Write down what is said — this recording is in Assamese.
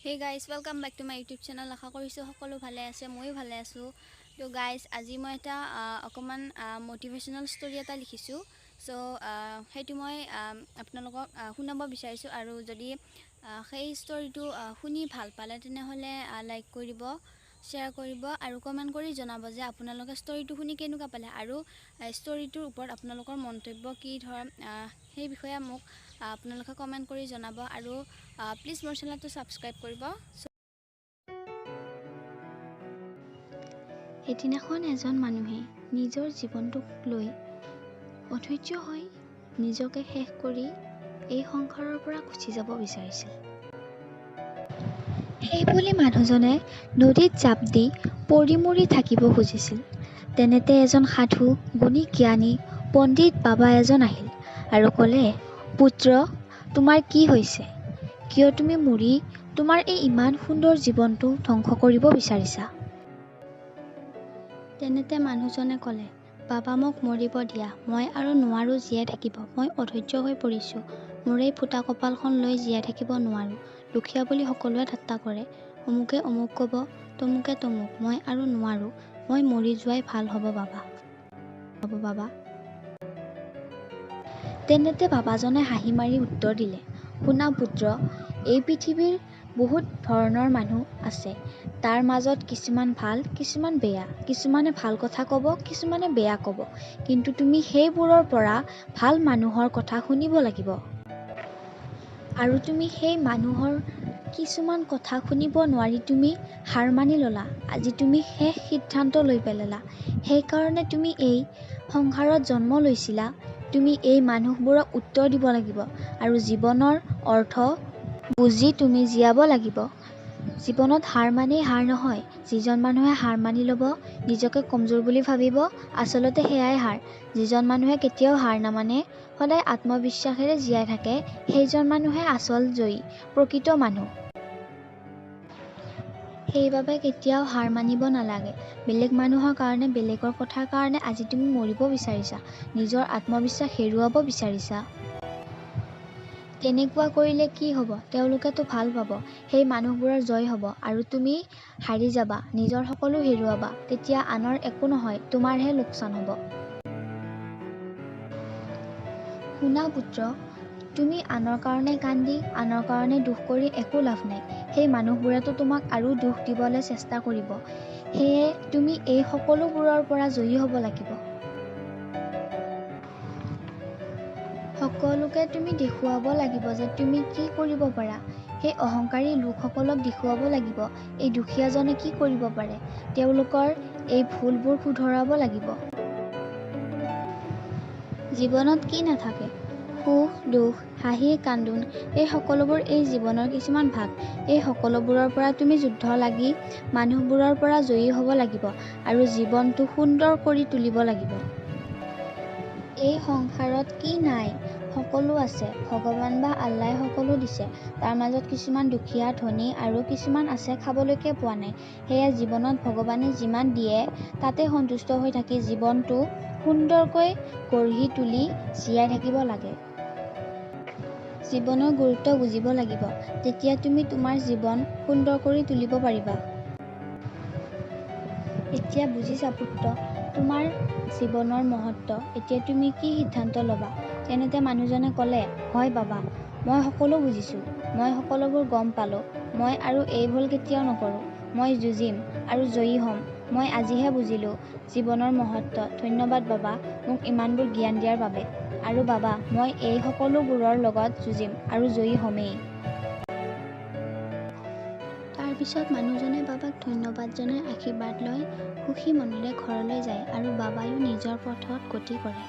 Hey guys, welcome back to my YouTube channel. আশা কৰিছোঁ সকলো ভালে আছে, ময়ো ভালে আছোঁ। তো গাইজ আজি মই এটা অকণমান মটিভেশ্যনেল ষ্টৰি এটা লিখিছোঁ। চ' সেইটো মই আপোনালোকক শুনাব বিচাৰিছোঁ। আৰু যদি সেই ষ্টৰিটো শুনি ভাল পালে তেনেহ'লে লাইক কৰিব, শ্বেয়াৰ কৰিব আৰু কমেণ্ট কৰি জনাব যে আপোনালোকে ষ্টৰিটো শুনি কেনেকুৱা পালে আৰু ষ্টৰিটোৰ ওপৰত আপোনালোকৰ মন্তব্য কি সেই বিষয়ে মোক আপোনালোকে কমেণ্ট কৰি জনাব আৰু প্লিজ মোৰ চেনেলটো ছাবস্ক্ৰাইব কৰিব। এদিনাখন এজন মানুহে নিজৰ জীৱনটোক লৈ অধৈৰ্য হৈ নিজকে শেষ কৰি এই সংসাৰৰ পৰা গুচি যাব বিচাৰিছিল। সেইবুলি মানুহজনে নদীত জাপ দি পৰি মৰি থাকিব খুজিছিল। তেনেতে এজন সাধু, গুণী জ্ঞানী পণ্ডিত বাবা এজন আহিল আৰু ক'লে, পুত্ৰ, তোমাৰ কি হৈছে? কিয় তুমি মৰি তোমাৰ এই ইমান সুন্দৰ জীৱনটো ধ্বংস কৰিব বিচাৰিছা? তেনেতে মানুহজনে ক'লে, বাবা মোক মৰিব দিয়া, মই আৰু নোৱাৰোঁ জীয়াই থাকিব। মই অধৈৰ্য হৈ পৰিছোঁ। মোৰ এই ফুটা কপালখন লৈ জীয়াই থাকিব নোৱাৰোঁ। দুখীয়া বুলি সকলোৱে ঠাট্টা কৰে। অমুকে অমুক ক'ব, তমুকে তমুক। মই আৰু নোৱাৰোঁ। মই মৰি যোৱাই ভাল হ'ব বাবা। তেনেতে বাবাজনে হাঁহি মাৰি উত্তৰ দিলে, শুনা পুত্ৰ, এই পৃথিৱীৰ বহুত ধৰণৰ মানুহ আছে। তাৰ মাজত কিছুমান ভাল, কিছুমান বেয়া। কিছুমানে ভাল কথা ক'ব, কিছুমানে বেয়া ক'ব। কিন্তু তুমি সেইবোৰৰ পৰা ভাল মানুহৰ কথা শুনিব লাগিব। আৰু তুমি সেই মানুহৰ কিছুমান কথা শুনিব নোৱাৰি তুমি হাৰ মানি ল'লা। আজি তুমি শেষ সিদ্ধান্ত লৈ পেলালা। সেইকাৰণে তুমি এই সংসাৰত জন্ম লৈছিলা। তুমি এই মানুহবোৰক উত্তৰ দিব লাগিব আৰু জীৱনৰ অৰ্থ বুজি তুমি জীয়াব লাগিব। জীৱনত হাৰ মানেই হাৰ নহয়। যিজন মানুহে হাৰ মানি ল'ব, নিজকে কমজোৰ বুলি ভাবিব, আচলতে সেয়াই হাৰ। যিজন মানুহে কেতিয়াও হাৰ নামানে, সদায় আত্মবিশ্বাসেৰে জীয়াই থাকে, সেইজন মানুহে আচল জয়ী, প্ৰকৃত মানুহ। সেইবাবে কেতিয়াও হাৰ মানিব নালাগে। বেলেগ মানুহৰ কাৰণে, বেলেগৰ কথাৰ কাৰণে আজি তুমি মৰিব বিচাৰিছা, নিজৰ আত্মবিশ্বাস হেৰুৱাব বিচাৰিছা। তেনেকুৱা কৰিলে কি হ'ব? তেওঁলোকেতো ভাল পাব, সেই মানুহবোৰৰ জয় হ'ব আৰু তুমি হাৰি যাবা, নিজৰ সকলো হেৰুৱাবা। তেতিয়া আনৰ একো নহয়, তোমাৰহে লোকচান হ'ব। শুনা পুত্ৰ, তুমি আনৰ কাৰণে কান্দি, আনৰ কাৰণে দুখ কৰি একো লাভ নাই। সেই মানুহবোৰেতো তোমাক আৰু দুখ দিবলৈ চেষ্টা কৰিব। সেয়ে তুমি এই সকলোবোৰৰ পৰা জয়ী হ'ব লাগিব। সকলোকে তুমি দেখুৱাব লাগিব যে তুমি কি কৰিব পাৰা। সেই অহংকাৰী লোকসকলক দেখুৱাব লাগিব এই দুখীয়াজনে কি কৰিব পাৰে। তেওঁলোকৰ এই ভুলবোৰ শুধৰাব লাগিব। জীৱনত কি নাথাকে? সুখ, দুখ, হাঁহি, কান্দোন, এই সকলোবোৰ এই জীৱনৰ কিছুমান ভাগ। এই সকলোবোৰৰ পৰা তুমি যুদ্ধ লাগি মানুহবোৰৰ পৰা জয়ী হ'ব লাগিব আৰু জীৱনটো সুন্দৰ কৰি তুলিব লাগিব। এই সংসাৰত কি নাই? সকলো আছে। ভগৱান বা আল্লাই সকলো দিছে। তাৰ মাজত কিছুমান দুখীয়া, ধনী আৰু কিছুমান আছে খাবলৈকে পোৱা নাই। সেয়ে জীৱনত ভগৱানে যিমান দিয়ে তাতে সন্তুষ্ট হৈ থাকি জীৱনটো সুন্দৰকৈ গঢ়ি তুলি জীয়াই থাকিব লাগে। জীৱনৰ গুৰুত্ব বুজিব লাগিব। তেতিয়া তুমি তোমাৰ জীৱন সুন্দৰ কৰি তুলিব পাৰিবা। এতিয়া বুজিছা পুত্ৰ, তোমাৰ জীৱনৰ মহত্ব। এতিয়া তুমি কি সিদ্ধান্ত ল'বা? তেনেতে মানুহজনে ক'লে, হয় বাবা, মই সকলো বুজিছোঁ। মই সকলোবোৰ গম পালোঁ। মই আৰু এই ভুল কেতিয়াও নকৰোঁ। মই যুঁজিম আৰু জয়ী হ'ম। মই আজিহে বুজিলোঁ জীৱনৰ মহত্ব। ধন্যবাদ বাবা, মোক ইমানবোৰ জ্ঞান দিয়াৰ বাবে। আৰু বাবা, মই এই সকলোবোৰৰ লগত যুঁজিম আৰু জয়ী হ'মেই। তাৰপিছত মানুহজনে বাবাক ধন্যবাদ জনাই আশীৰ্বাদ লৈ সুখী মনেৰে ঘৰলৈ যায় আৰু বাবায়ো নিজৰ পথত গতি কৰে।